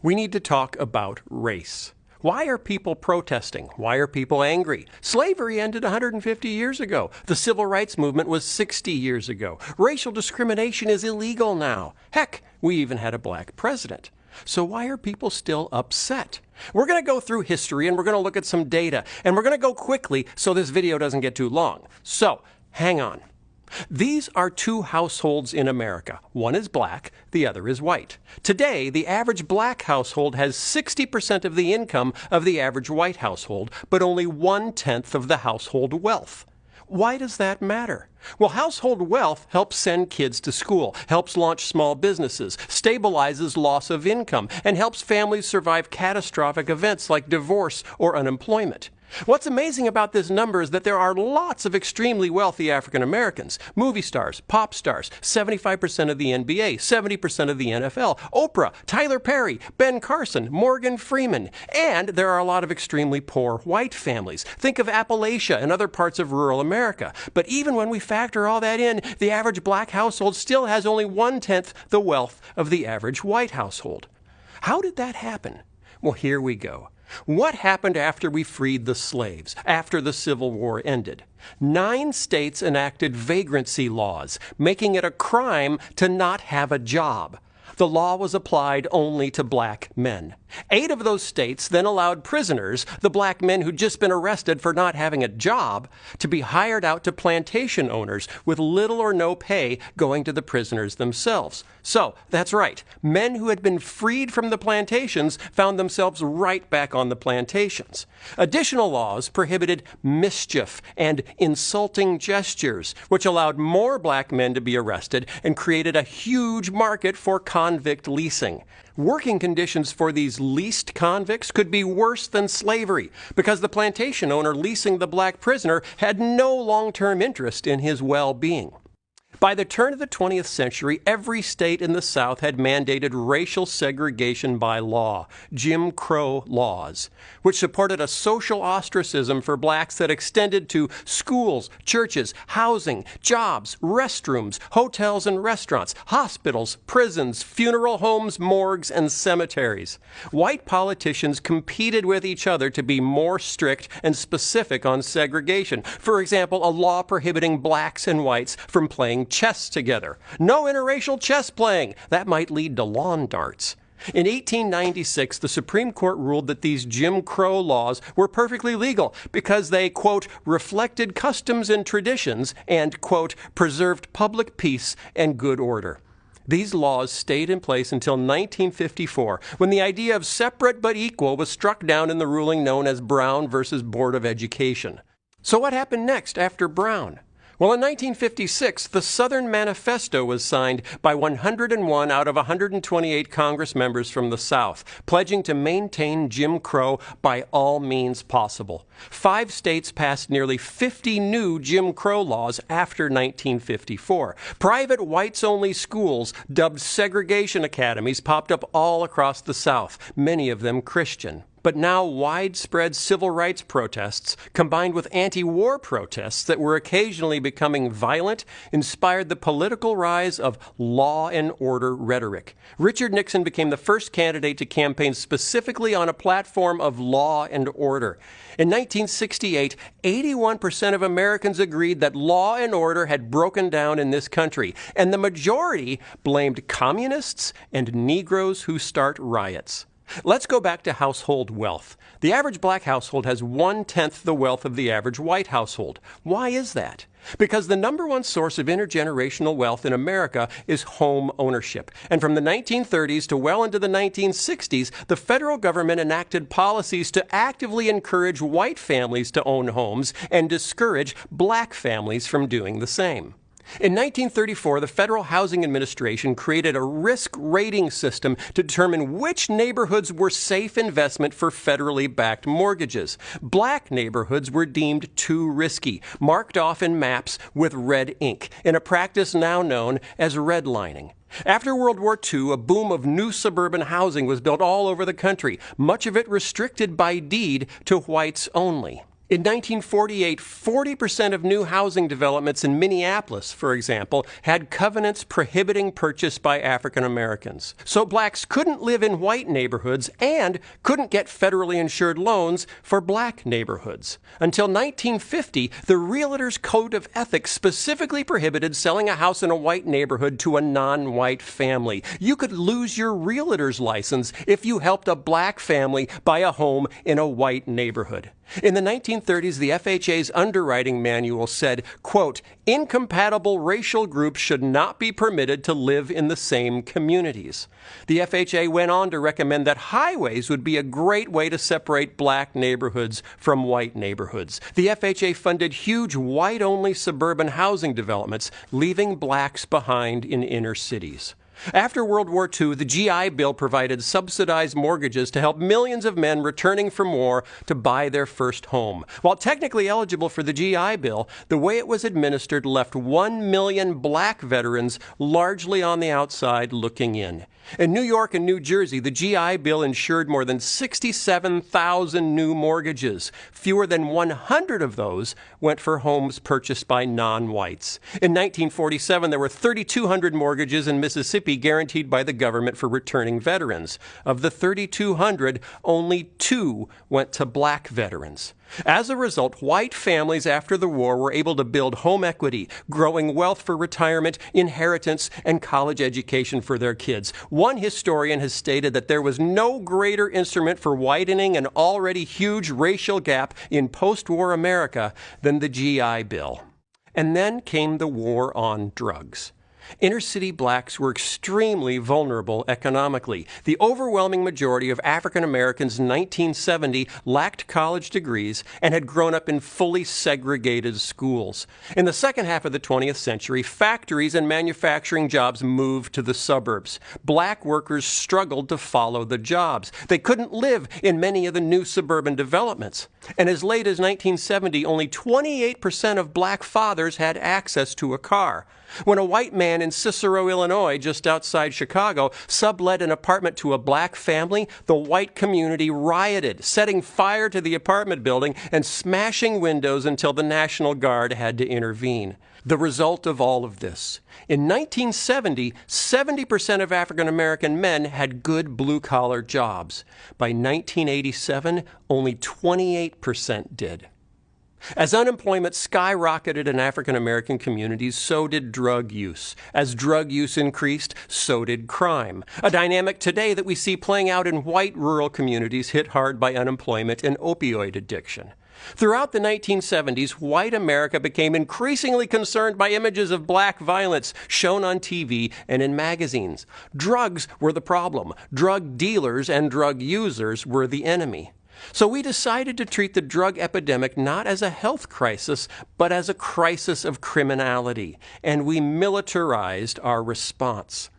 We need to talk about race. Why are people protesting? Why are people angry? Slavery ended 150 years ago. The civil rights movement was 60 years ago. Racial discrimination is illegal now. Heck, we even had a black president. So why are people still upset? We're going to go through history and we're going to look at some data. And we're going to go quickly so this video doesn't get too long. So, hang on. These are two households in America. One is black, the other is white. Today, the average black household has 60% of the income of the average white household, but only 1/10 of the household wealth. Why does that matter? Well, household wealth helps send kids to school, helps launch small businesses, stabilizes loss of income, and helps families survive catastrophic events like divorce or unemployment. What's amazing about this number is that there are lots of extremely wealthy African Americans, movie stars, pop stars, 75% of the NBA, 70% of the NFL, Oprah, Tyler Perry, Ben Carson, Morgan Freeman, and there are a lot of extremely poor white families. Think of Appalachia and other parts of rural America. But even when we factor all that in, the average black household still has only 1/10 the wealth of the average white household. How did that happen? Well, here we go. What happened after we freed the slaves, after the Civil War ended? 9 states enacted vagrancy laws, making it a crime to not have a job. The law was applied only to black men. 8 of those states then allowed prisoners, the black men who'd just been arrested for not having a job, to be hired out to plantation owners with little or no pay going to the prisoners themselves. So, that's right, men who had been freed from the plantations found themselves right back on the plantations. Additional laws prohibited mischief and insulting gestures, which allowed more black men to be arrested and created a huge market for convict leasing. Working conditions for these leased convicts could be worse than slavery because the plantation owner leasing the black prisoner had no long-term interest in his well-being. By the turn of the 20th century, every state in the South had mandated racial segregation by law, Jim Crow laws, which supported a social ostracism for blacks that extended to schools, churches, housing, jobs, restrooms, hotels and restaurants, hospitals, prisons, funeral homes, morgues, and cemeteries. White politicians competed with each other to be more strict and specific on segregation. For example, a law prohibiting blacks and whites from playing chess together. No interracial chess playing. That might lead to lawn darts. In 1896, the Supreme Court ruled that these Jim Crow laws were perfectly legal because they, quote, reflected customs and traditions and, quote, preserved public peace and good order. These laws stayed in place until 1954, when the idea of separate but equal was struck down in the ruling known as Brown versus Board of Education. So what happened next after Brown? Well, in 1956, the Southern Manifesto was signed by 101 out of 128 Congress members from the South, pledging to maintain Jim Crow by all means possible. 5 states passed nearly 50 new Jim Crow laws after 1954. Private whites-only schools, dubbed segregation academies, popped up all across the South, many of them Christian. But now widespread civil rights protests, combined with anti-war protests that were occasionally becoming violent, inspired the political rise of law and order rhetoric. Richard Nixon became the first candidate to campaign specifically on a platform of law and order. In 1968, 81% of Americans agreed that law and order had broken down in this country, and the majority blamed communists and Negroes who start riots. Let's go back to household wealth. The average black household has 1/10 the wealth of the average white household. Why is that? Because the number one source of intergenerational wealth in America is home ownership. And from the 1930s to well into the 1960s, the federal government enacted policies to actively encourage white families to own homes and discourage black families from doing the same. In 1934, the Federal Housing Administration created a risk rating system to determine which neighborhoods were safe investment for federally backed mortgages. Black neighborhoods were deemed too risky, marked off in maps with red ink, in a practice now known as redlining. After World War II, a boom of new suburban housing was built all over the country, much of it restricted by deed to whites only. In 1948, 40% of new housing developments in Minneapolis, for example, had covenants prohibiting purchase by African Americans. So blacks couldn't live in white neighborhoods and couldn't get federally insured loans for black neighborhoods. Until 1950, the Realtors Code of Ethics specifically prohibited selling a house in a white neighborhood to a non-white family. You could lose your realtor's license if you helped a black family buy a home in a white neighborhood. In the 1930s, the FHA's underwriting manual said, quote, incompatible racial groups should not be permitted to live in the same communities. The FHA went on to recommend that highways would be a great way to separate black neighborhoods from white neighborhoods. The FHA funded huge white-only suburban housing developments, leaving blacks behind in inner cities. After World War II, the GI Bill provided subsidized mortgages to help millions of men returning from war to buy their first home. While technically eligible for the GI Bill, the way it was administered left 1 million black veterans largely on the outside looking in. In New York and New Jersey, the GI Bill insured more than 67,000 new mortgages. Fewer than 100 of those went for homes purchased by non-whites. In 1947, there were 3,200 mortgages in Mississippi guaranteed by the government for returning veterans. Of the 3,200, only 2 went to black veterans. As a result, white families after the war were able to build home equity, growing wealth for retirement, inheritance, and college education for their kids. One historian has stated that there was no greater instrument for widening an already huge racial gap in post-war America than the GI Bill. And then came the war on drugs. Inner-city blacks were extremely vulnerable economically. The overwhelming majority of African Americans in 1970 lacked college degrees and had grown up in fully segregated schools. In the second half of the 20th century, factories and manufacturing jobs moved to the suburbs. Black workers struggled to follow the jobs. They couldn't live in many of the new suburban developments. And as late as 1970, only 28% of black fathers had access to a car. When a white man in Cicero, Illinois, just outside Chicago, sublet an apartment to a black family, the white community rioted, setting fire to the apartment building and smashing windows until the National Guard had to intervene. The result of all of this: in 1970, 70% of African American men had good blue-collar jobs. By 1987, only 28% did. As unemployment skyrocketed in African American communities, so did drug use. As drug use increased, so did crime. A dynamic today that we see playing out in white rural communities hit hard by unemployment and opioid addiction. Throughout the 1970s, white America became increasingly concerned by images of black violence shown on TV and in magazines. Drugs were the problem. Drug dealers and drug users were the enemy. So we decided to treat the drug epidemic not as a health crisis, but as a crisis of criminality, and we militarized our response.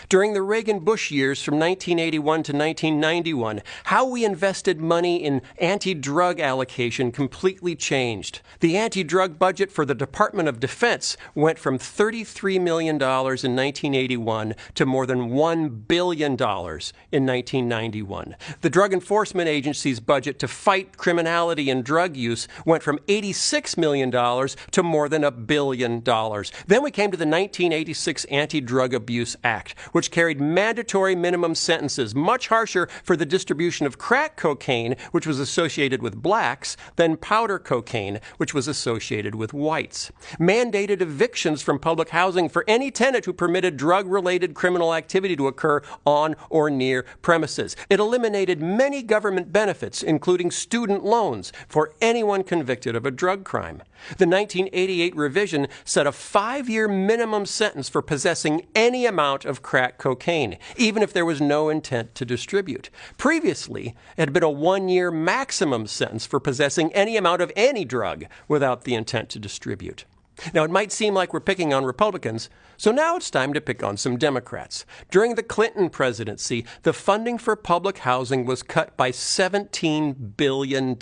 During the Reagan-Bush years from 1981 to 1991, how we invested money in anti-drug allocation completely changed. The anti-drug budget for the Department of Defense went from $33 million in 1981 to more than $1 billion in 1991. The Drug Enforcement Agency's budget to fight criminality and drug use went from $86 million to more than $1 billion. Then we came to the 1986 Anti-Drug Abuse Act, which carried mandatory minimum sentences, much harsher for the distribution of crack cocaine, which was associated with blacks, than powder cocaine, which was associated with whites. Mandated evictions from public housing for any tenant who permitted drug-related criminal activity to occur on or near premises. It eliminated many government benefits, including student loans, for anyone convicted of a drug crime. The 1988 revision set a 5-year minimum sentence for possessing any amount of crack cocaine, even if there was no intent to distribute. Previously, it had been a 1-year maximum sentence for possessing any amount of any drug without the intent to distribute. Now, it might seem like we're picking on Republicans, so now it's time to pick on some Democrats. During the Clinton presidency, the funding for public housing was cut by $17 billion.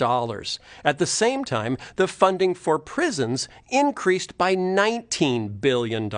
At the same time, the funding for prisons increased by $19 billion.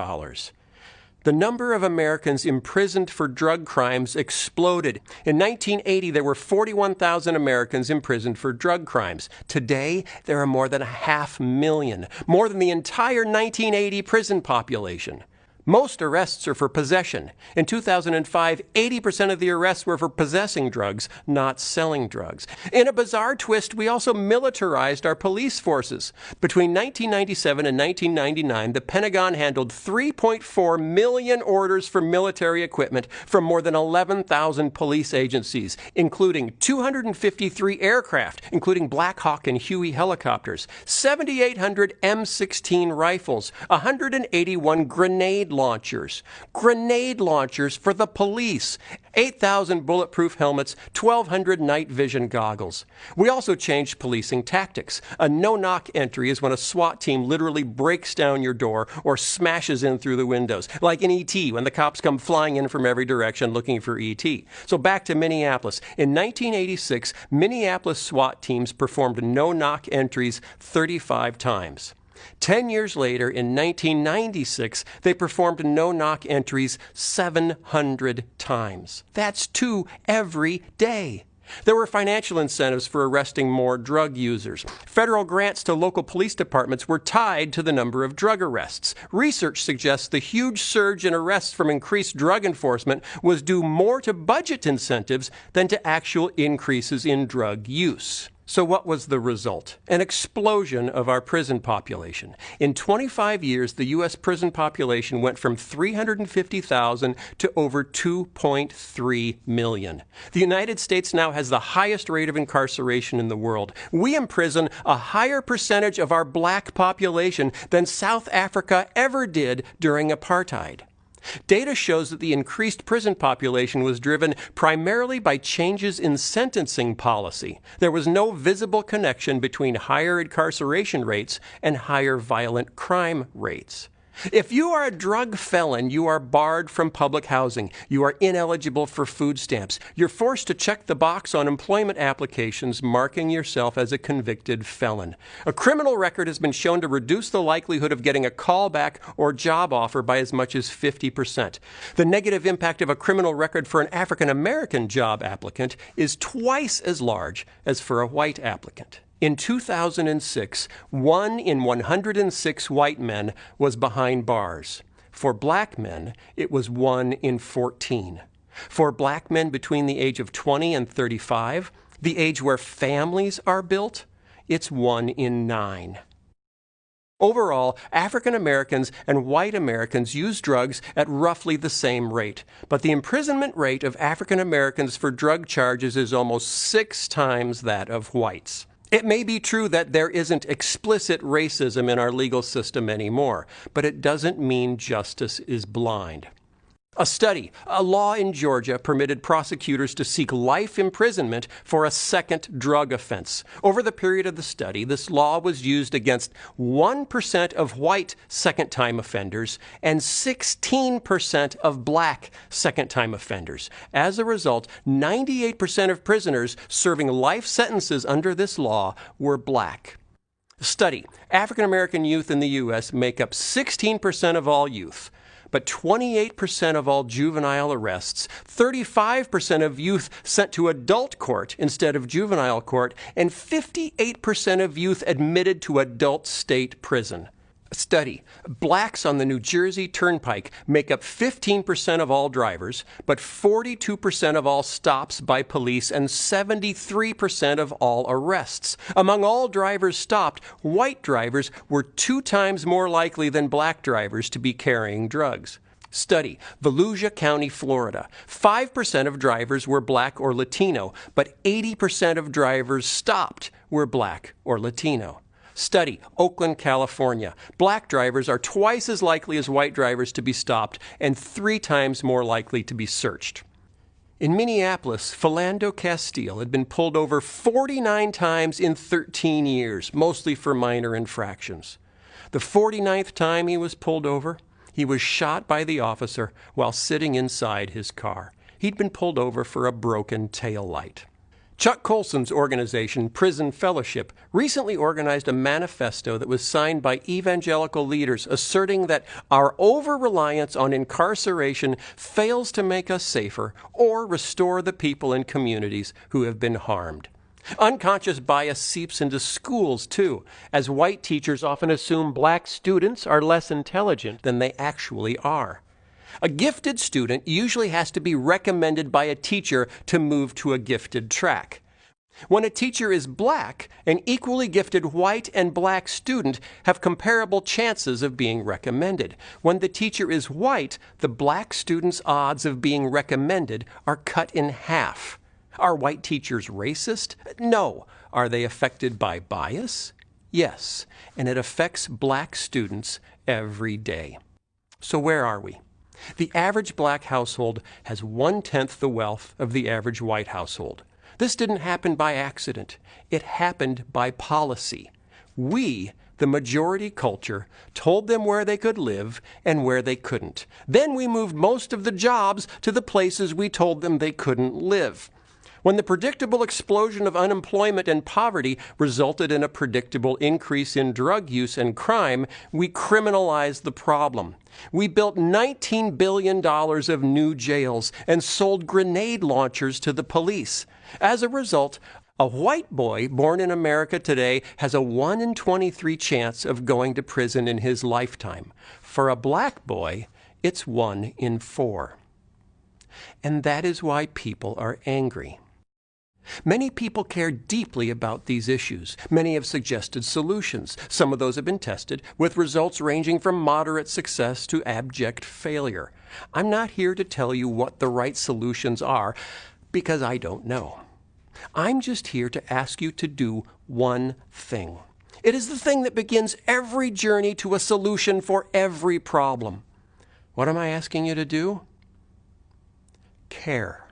The The number of Americans imprisoned for drug crimes exploded. In 1980, there were 41,000 Americans imprisoned for drug crimes. Today, there are more than 500,000, more than the entire 1980 prison population. Most arrests are for possession. In 2005, 80% of the arrests were for possessing drugs, not selling drugs. In a bizarre twist, we also militarized our police forces. Between 1997 and 1999, the Pentagon handled 3.4 million orders for military equipment from more than 11,000 police agencies, including 253 aircraft, including Black Hawk and Huey helicopters, 7,800 M16 rifles, 181 grenade launchers for the police, 8,000 bulletproof helmets, 1,200 night vision goggles. We also changed policing tactics. A no-knock entry is when a SWAT team literally breaks down your door or smashes in through the windows, like in E.T. when the cops come flying in from every direction looking for E.T. So back to Minneapolis. In 1986, Minneapolis SWAT teams performed no-knock entries 35 times. 10 years later, in 1996, they performed no-knock entries 700 times. That's 2 every day. There were financial incentives for arresting more drug users. Federal grants to local police departments were tied to the number of drug arrests. Research suggests the huge surge in arrests from increased drug enforcement was due more to budget incentives than to actual increases in drug use. So what was the result? An explosion of our prison population. In 25 years, the U.S. prison population went from 350,000 to over 2.3 million. The United States now has the highest rate of incarceration in the world. We imprison a higher percentage of our black population than South Africa ever did during apartheid. Data shows that the increased prison population was driven primarily by changes in sentencing policy. There was no visible connection between higher incarceration rates and higher violent crime rates. If you are a drug felon, you are barred from public housing. You are ineligible for food stamps. You're forced to check the box on employment applications marking yourself as a convicted felon. A criminal record has been shown to reduce the likelihood of getting a callback or job offer by as much as 50%. The negative impact of a criminal record for an African American job applicant is twice as large as for a white applicant. In 2006, 1 in 106 white men was behind bars. For black men, it was 1 in 14. For black men between the age of 20 and 35, the age where families are built, it's 1 in 9. Overall, African Americans and white Americans use drugs at roughly the same rate, but the imprisonment rate of African Americans for drug charges is almost 6 times that of whites. It may be true that there isn't explicit racism in our legal system anymore, but it doesn't mean justice is blind. A law in Georgia permitted prosecutors to seek life imprisonment for a second drug offense. Over the period of the study, this law was used against 1% of white second-time offenders and 16% of black second-time offenders. As a result, 98% of prisoners serving life sentences under this law were black. Study: African American youth in the U.S. make up 16% of all youth, but 28% of all juvenile arrests, 35% of youth sent to adult court instead of juvenile court, and 58% of youth admitted to adult state prison. Study: blacks on the New Jersey Turnpike make up 15% of all drivers, but 42% of all stops by police and 73% of all arrests. Among all drivers stopped, white drivers were 2 times more likely than black drivers to be carrying drugs. Study: Volusia County, Florida. 5% of drivers were black or Latino, but 80% of drivers stopped were black or Latino. Study: Oakland, California. Black drivers are twice as likely as white drivers to be stopped and 3 times more likely to be searched. In Minneapolis, Philando Castile had been pulled over 49 times in 13 years, mostly for minor infractions. The 49th time he was pulled over, he was shot by the officer while sitting inside his car. He'd been pulled over for a broken taillight. Chuck Colson's organization, Prison Fellowship, recently organized a manifesto that was signed by evangelical leaders asserting that our over-reliance on incarceration fails to make us safer or restore the people and communities who have been harmed. Unconscious bias seeps into schools, too, as white teachers often assume black students are less intelligent than they actually are. A gifted student usually has to be recommended by a teacher to move to a gifted track. When a teacher is black, an equally gifted white and black student have comparable chances of being recommended. When the teacher is white, the black student's odds of being recommended are cut in half. Are white teachers racist? No. Are they affected by bias? Yes, and it affects black students every day. So where are we? The average black household has 1/10 the wealth of the average white household. This didn't happen by accident. It happened by policy. We, the majority culture, told them where they could live and where they couldn't. Then we moved most of the jobs to the places we told them they couldn't live. When the predictable explosion of unemployment and poverty resulted in a predictable increase in drug use and crime, we criminalized the problem. We built $19 billion of new jails and sold grenade launchers to the police. As a result, a white boy born in America today has a 1 in 23 chance of going to prison in his lifetime. For a black boy, it's 1 in 4. And that is why people are angry. Many people care deeply about these issues. Many have suggested solutions. Some of those have been tested, with results ranging from moderate success to abject failure. I'm not here to tell you what the right solutions are, because I don't know. I'm just here to ask you to do one thing. It is the thing that begins every journey to a solution for every problem. What am I asking you to do? Care.